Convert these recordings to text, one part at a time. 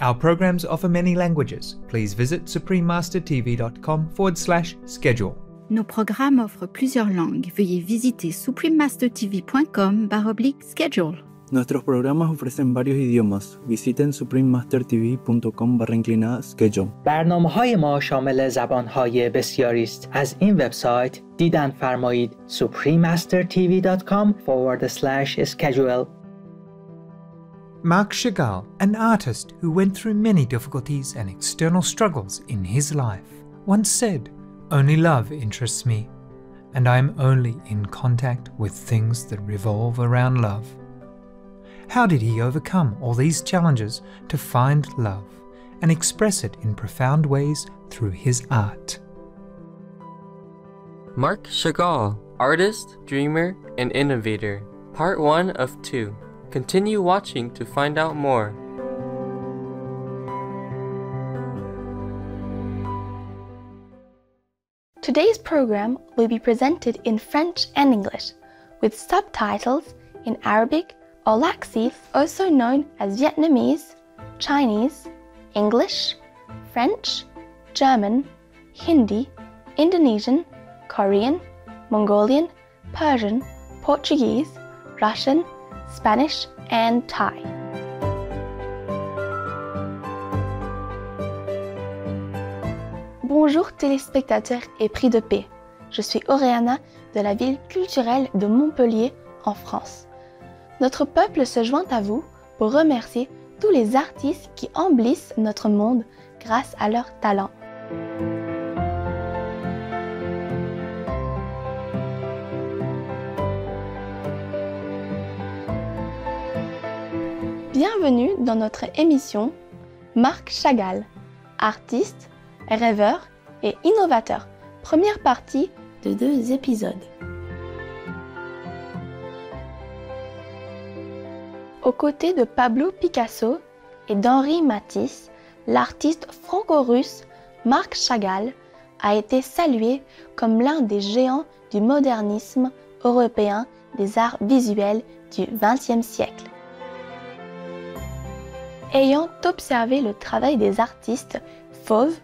Our programs offer many languages. Please visit suprememastertv.com/schedule. Nos programmes offrent plusieurs langues. Veuillez visiter suprememastertv.com/schedule. Nuestros programas ofrecen varios idiomas. Visiten suprememastertv.com/schedule. برنامه‌های ما شامل زبان‌های بسیاری است. از این وبسایت دیدن فرمایید suprememastertv.com/schedule. Marc Chagall, an artist who went through many difficulties and external struggles in his life, once said, "Only love interests me, and I am only in contact with things that revolve around love." How did he overcome all these challenges to find love and express it in profound ways through his art? Marc Chagall, artist, dreamer, and innovator. Part 1 of 2. Continue watching to find out more. Today's program will be presented in French and English, with subtitles in Arabic or Laxi, also known as Vietnamese, Chinese, English, French, German, Hindi, Indonesian, Korean, Mongolian, Persian, Portuguese, Russian, Spanish, and Thai. Bonjour téléspectateurs et prix de paix. Je suis Oriana de la ville culturelle de Montpellier en France. Notre peuple se joint à vous pour remercier tous les artistes qui embellissent notre monde grâce à leur talent. Bienvenue dans notre émission Marc Chagall, artiste, rêveur et innovateur. Première partie de 2 épisodes. Aux côtés de Pablo Picasso et d'Henri Matisse, l'artiste franco-russe Marc Chagall a été salué comme l'un des géants du modernisme européen des arts visuels du XXe siècle. Ayant observé le travail des artistes fauves,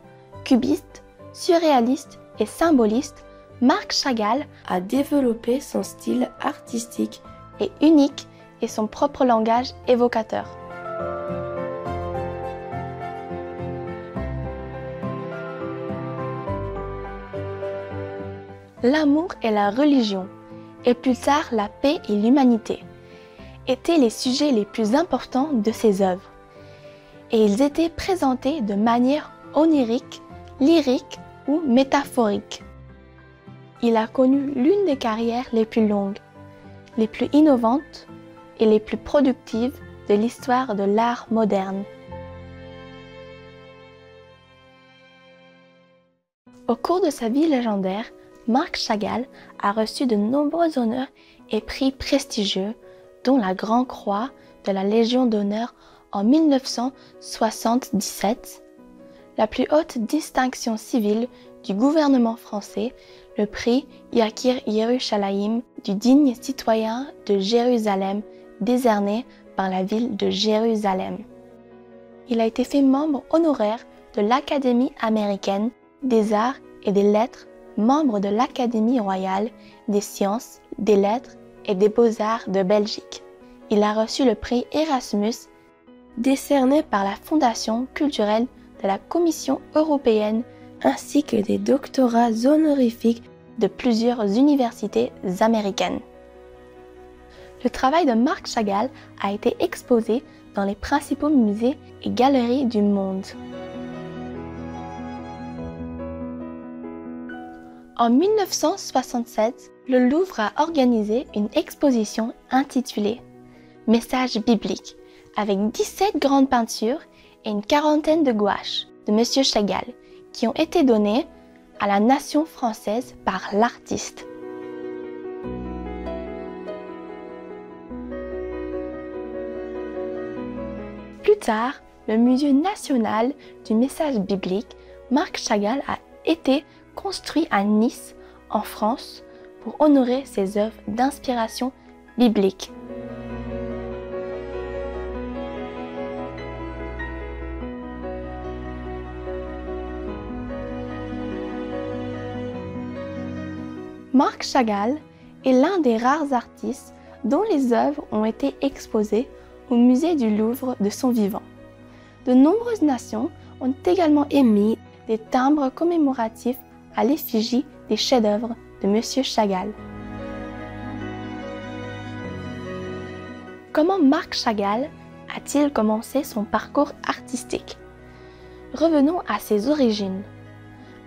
cubistes, surréalistes et symbolistes, Marc Chagall a développé son style artistique et unique et son propre langage évocateur. L'amour et la religion, et plus tard la paix et l'humanité, étaient les sujets les plus importants de ses œuvres. Et ils étaient présentés de manière onirique, lyrique ou métaphorique. Il a connu l'une des carrières les plus longues, les plus innovantes et les plus productives de l'histoire de l'art moderne. Au cours de sa vie légendaire, Marc Chagall a reçu de nombreux honneurs et prix prestigieux, dont la Grande Croix de la Légion d'honneur en 1977, la plus haute distinction civile du gouvernement français, le prix Yakir Yerushalayim du digne citoyen de Jérusalem, décerné par la ville de Jérusalem. Il a été fait membre honoraire de l'Académie américaine des arts et des lettres, membre de l'Académie royale des sciences, des lettres et des beaux-arts de Belgique. Il a reçu le prix Erasmus, décerné par la Fondation culturelle de la Commission européenne, ainsi que des doctorats honorifiques de plusieurs universités américaines. Le travail de Marc Chagall a été exposé dans les principaux musées et galeries du monde. En 1967, le Louvre a organisé une exposition intitulée « Messages bibliques » avec 17 grandes peintures et une quarantaine de gouaches de M. Chagall qui ont été données à la nation française par l'artiste. Plus tard, le Musée national du message biblique Marc Chagall a été construit à Nice, en France, pour honorer ses œuvres d'inspiration biblique. Marc Chagall est l'un des rares artistes dont les œuvres ont été exposées au musée du Louvre de son vivant. De nombreuses nations ont également émis des timbres commémoratifs à l'effigie des chefs-d'œuvre de M. Chagall. Comment Marc Chagall a-t-il commencé son parcours artistique? Revenons à ses origines.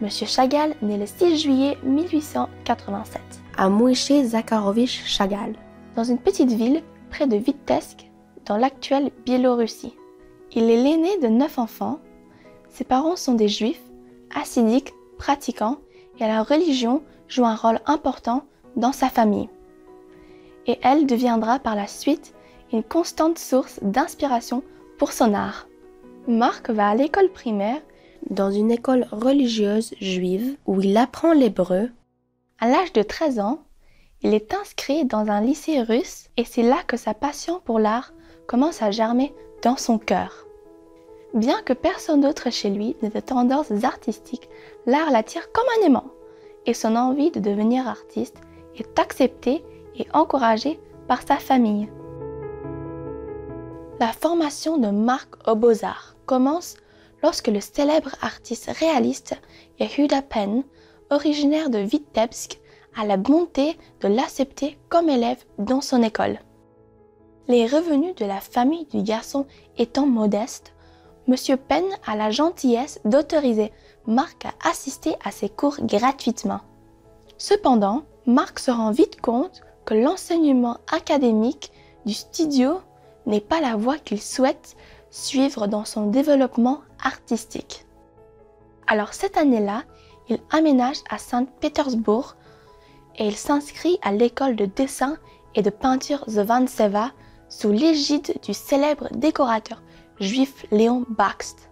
M. Chagall naît le 6 juillet 1887 à Moïse Zakharovitch Chagall, dans une petite ville près de Vitebsk, dans l'actuelle Biélorussie. Il est l'aîné de 9 enfants. Ses parents sont des juifs, hassidiques, pratiquants, et la religion joue un rôle important dans sa famille. Et elle deviendra par la suite une constante source d'inspiration pour son art. Marc va à l'école primaire dans une école religieuse juive où il apprend l'hébreu. À l'âge de 13 ans, il est inscrit dans un lycée russe et c'est là que sa passion pour l'art commence à germer dans son cœur. Bien que personne d'autre chez lui n'ait de tendances artistiques, l'art l'attire comme un aimant et son envie de devenir artiste est acceptée et encouragée par sa famille. La formation de Marc aux Beaux-Arts commence lorsque le célèbre artiste réaliste Yehuda Pen, originaire de Vitebsk, a la bonté de l'accepter comme élève dans son école. Les revenus de la famille du garçon étant modestes, M. Pen a la gentillesse d'autoriser Marc à assister à ses cours gratuitement. Cependant, Marc se rend vite compte que l'enseignement académique du studio n'est pas la voie qu'il souhaite suivre dans son développement artistique. Alors cette année-là, il aménage à Saint-Pétersbourg et il s'inscrit à l'école de dessin et de peinture Zovantseva sous l'égide du célèbre décorateur juif Léon Bakst.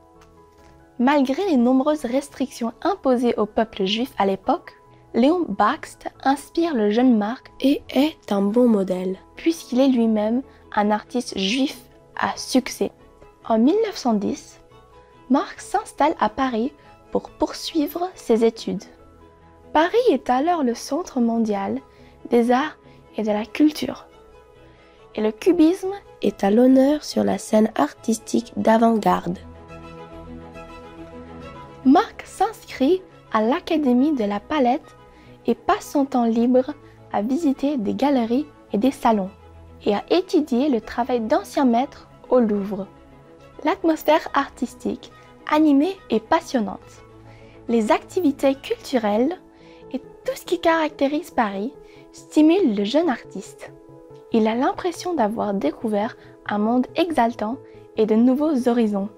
Malgré les nombreuses restrictions imposées au peuple juif à l'époque, Léon Bakst inspire le jeune Marc et est un bon modèle, puisqu'il est lui-même un artiste juif à succès. En 1910, Marc s'installe à Paris pour poursuivre ses études. Paris est alors le centre mondial des arts et de la culture. Et le cubisme est à l'honneur sur la scène artistique d'avant-garde. Marc s'inscrit à l'Académie de la Palette et passe son temps libre à visiter des galeries et des salons et à étudier le travail d'anciens maîtres au Louvre. L'atmosphère artistique, animée et passionnante, les activités culturelles et tout ce qui caractérise Paris stimulent le jeune artiste. Il a l'impression d'avoir découvert un monde exaltant et de nouveaux horizons.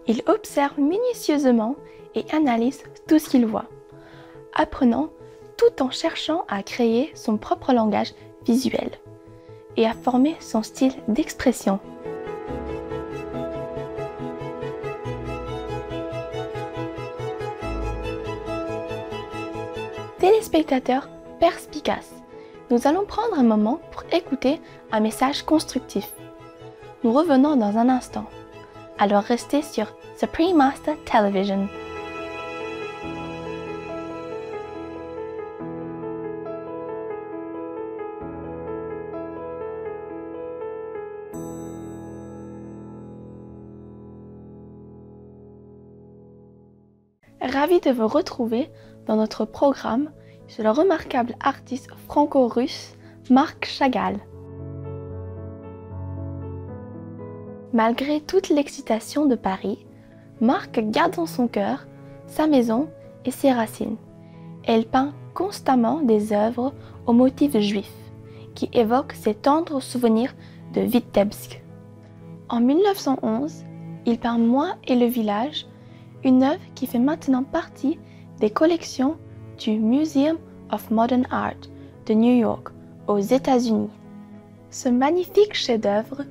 Il observe minutieusement et analyse tout ce qu'il voit, apprenant tout en cherchant à créer son propre langage visuel et à former son style d'expression. Téléspectateurs perspicaces, nous allons prendre un moment pour écouter un message constructif. Nous revenons dans un instant. Alors restez sur Supreme Master Television. Ravi de vous retrouver dans notre programme sur le remarquable artiste franco-russe Marc Chagall. Malgré toute l'excitation de Paris, Marc garde dans son cœur sa maison et ses racines. Elle peint constamment des œuvres aux motifs juifs qui évoquent ses tendres souvenirs de Vitebsk. En 1911, il peint Moi et le village, une œuvre qui fait maintenant partie des collections du Museum of Modern Art de New York, aux États-Unis. Ce magnifique chef-d'œuvre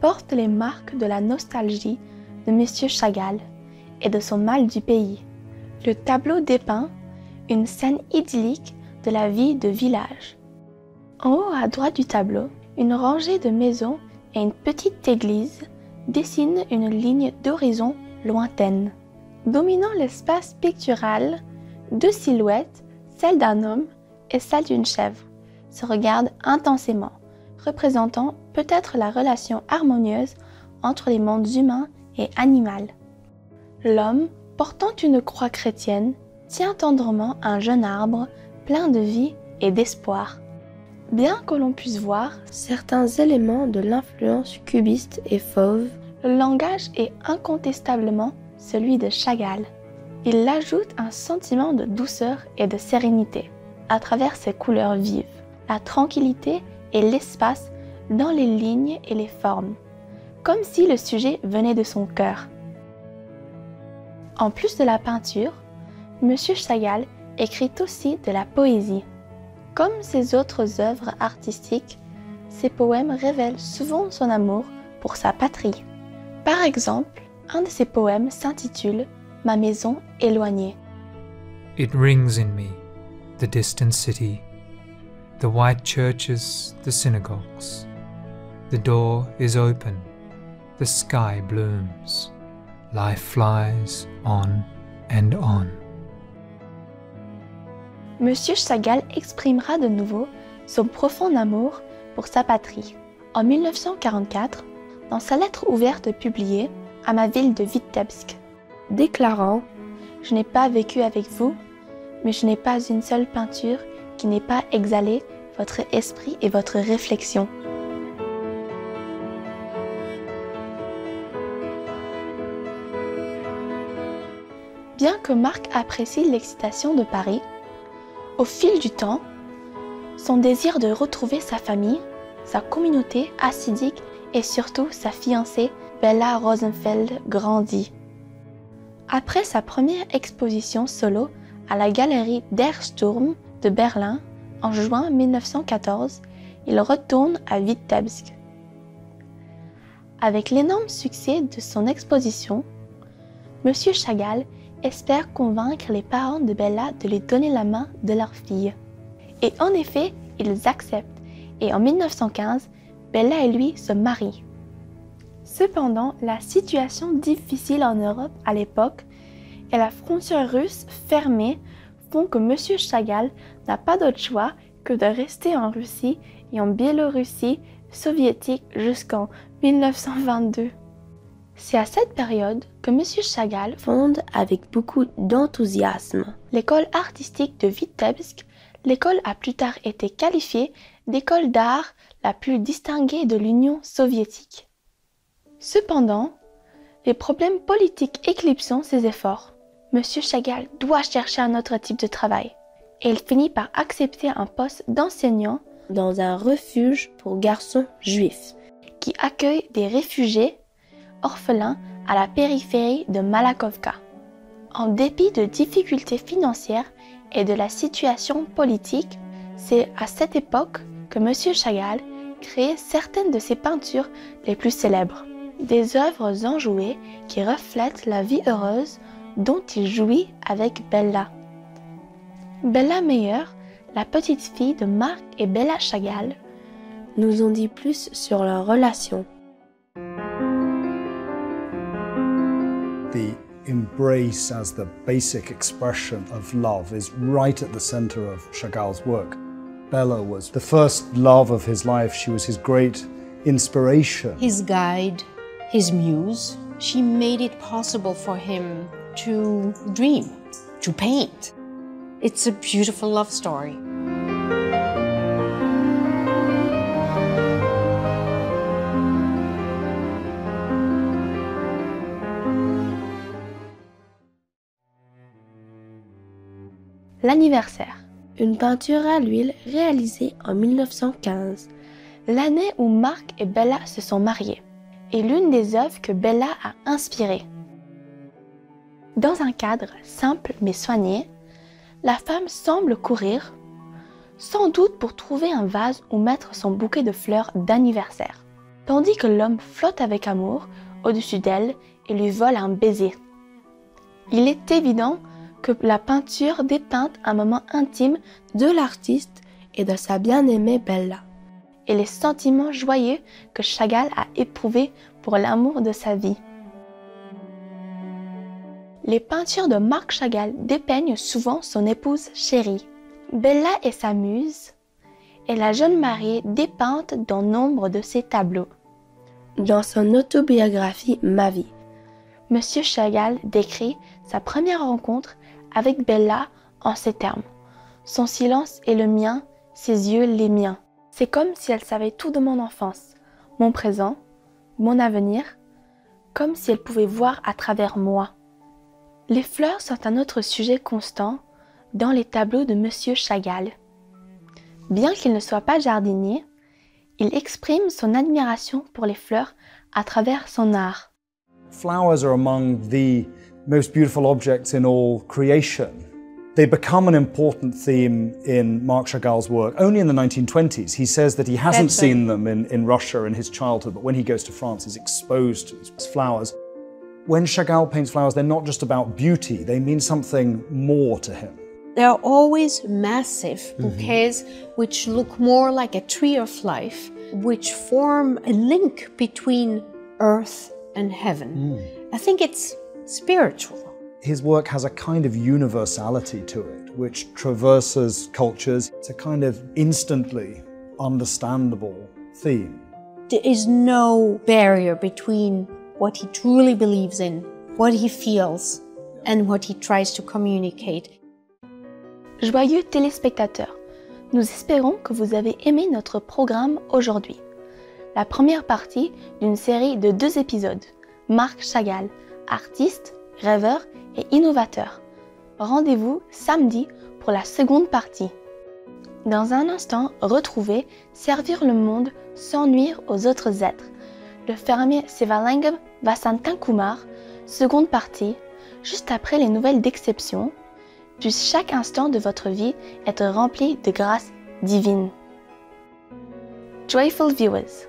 porte les marques de la nostalgie de M. Chagall et de son mal du pays. Le tableau dépeint une scène idyllique de la vie de village. En haut à droite du tableau, une rangée de maisons et une petite église dessinent une ligne d'horizon lointaine. Dominant l'espace pictural, deux silhouettes, celle d'un homme et celle d'une chèvre se regardent intensément, représentant peut-être la relation harmonieuse entre les mondes humains et animaux. L'homme, portant une croix chrétienne, tient tendrement un jeune arbre plein de vie et d'espoir. Bien que l'on puisse voir certains éléments de l'influence cubiste et fauve, le langage est incontestablement celui de Chagall. Il ajoute un sentiment de douceur et de sérénité à travers ses couleurs vives, la tranquillité et l'espace dans les lignes et les formes, comme si le sujet venait de son cœur. En plus de la peinture, M. Chagall écrit aussi de la poésie. Comme ses autres œuvres artistiques, ses poèmes révèlent souvent son amour pour sa patrie. Par exemple, un de ses poèmes s'intitule « Ma maison éloignée ». It rings in me, the distant city, the white churches, the synagogues. The door is open, the sky blooms, life flies on and on. Monsieur Chagall exprimera de nouveau son profond amour pour sa patrie. En 1944, dans sa lettre ouverte publiée à ma ville de Vitebsk, déclarant « Je n'ai pas vécu avec vous, mais je n'ai pas une seule peinture qui n'ait pas exhalé votre esprit et votre réflexion. » Bien que Marc apprécie l'excitation de Paris, au fil du temps, son désir de retrouver sa famille, sa communauté hassidique et surtout sa fiancée Bella Rosenfeld grandit. Après sa première exposition solo à la galerie Der Sturm de Berlin en juin 1914, il retourne à Vitebsk. Avec l'énorme succès de son exposition, M. Chagall espère convaincre les parents de Bella de lui donner la main de leur fille. Et en effet, ils acceptent et en 1915, Bella et lui se marient. Cependant, la situation difficile en Europe à l'époque et la frontière russe fermée font que M. Chagall n'a pas d'autre choix que de rester en Russie et en Biélorussie soviétique jusqu'en 1922. C'est à cette période que M. Chagall fonde avec beaucoup d'enthousiasme l'école artistique de Vitebsk. L'école a plus tard été qualifiée d'école d'art la plus distinguée de l'Union soviétique. Cependant, les problèmes politiques éclipsant ses efforts. M. Chagall doit chercher un autre type de travail et il finit par accepter un poste d'enseignant dans un refuge pour garçons juifs qui accueille des réfugiés orphelins à la périphérie de Malakovka. En dépit de difficultés financières et de la situation politique, c'est à cette époque que M. Chagall crée certaines de ses peintures les plus célèbres, des œuvres enjouées qui reflètent la vie heureuse dont il jouit avec Bella. Bella Meyer, la petite fille de Marc et Bella Chagall, nous en dit plus sur leur relation. The embrace as the basic expression of love is right at the center of Chagall's work. Bella was the first love of his life. She was his great inspiration. His guide, his muse. She made it possible for him to dream, to paint. It's a beautiful love story. L'anniversaire. Une peinture à l'huile réalisée en 1915, l'année où Marc et Bella se sont mariés, et l'une des œuvres que Bella a inspirées. Dans un cadre simple mais soigné, la femme semble courir, sans doute pour trouver un vase où mettre son bouquet de fleurs d'anniversaire, tandis que l'homme flotte avec amour au-dessus d'elle et lui vole un baiser. Il est évident que la peinture dépeint un moment intime de l'artiste et de sa bien-aimée Bella, et les sentiments joyeux que Chagall a éprouvés pour l'amour de sa vie. Les peintures de Marc Chagall dépeignent souvent son épouse chérie, Bella et sa muse est la jeune mariée dépeinte dans nombre de ses tableaux. Dans son autobiographie Ma vie, Monsieur Chagall décrit sa première rencontre avec Bella en ces termes. Son silence est le mien, ses yeux les miens. C'est comme si elle savait tout de mon enfance, mon présent, mon avenir, comme si elle pouvait voir à travers moi. Les fleurs sont un autre sujet constant dans les tableaux de Monsieur Chagall. Bien qu'il ne soit pas jardinier, il exprime son admiration pour les fleurs à travers son art. Flowers are among the most beautiful objects in all creation. They become an important theme in Marc Chagall's work only in the 1920s. He says that he hasn't seen them in Russia in his childhood, but when he goes to France, he's exposed to these flowers. When Chagall paints flowers, they're not just about beauty, they mean something more to him. There are always massive bouquets which look more like a tree of life, which form a link between earth and heaven. I think it's spiritual. His work has a kind of universality to it, which traverses cultures. It's a kind of instantly understandable theme. There is no barrier between what he truly believes in, what he feels, and what he tries to communicate. Joyeux téléspectateurs, nous espérons que vous avez aimé notre programme aujourd'hui. La première partie d'une série de 2 épisodes. Marc Chagall, artiste, rêveur et innovateur. Rendez-vous samedi pour la seconde partie. Dans un instant, retrouvez Servir le monde sans nuire aux autres êtres. Le fermier Sivalingam Vasantankumar, seconde partie, juste après les nouvelles d'exception. Puisse chaque instant de votre vie être rempli de grâce divine. Joyful viewers,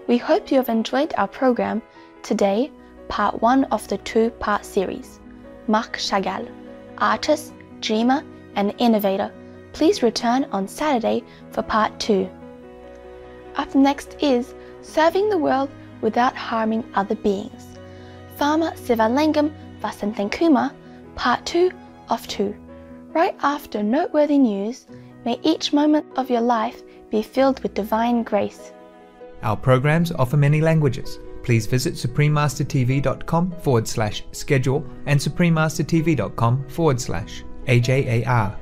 we hope you have enjoyed our program today, part 1 of the 2-part series. Marc Chagall, artist, dreamer, and innovator. Please return on Saturday for part 2. Up next is Serving the World Without Harming Other Beings. Farmer Sivalingam Vasantankumar, part 2 of 2. Right after noteworthy news, may each moment of your life be filled with divine grace. Our programs offer many languages. Please visit suprememastertv.com/schedule and suprememastertv.com/AJAR.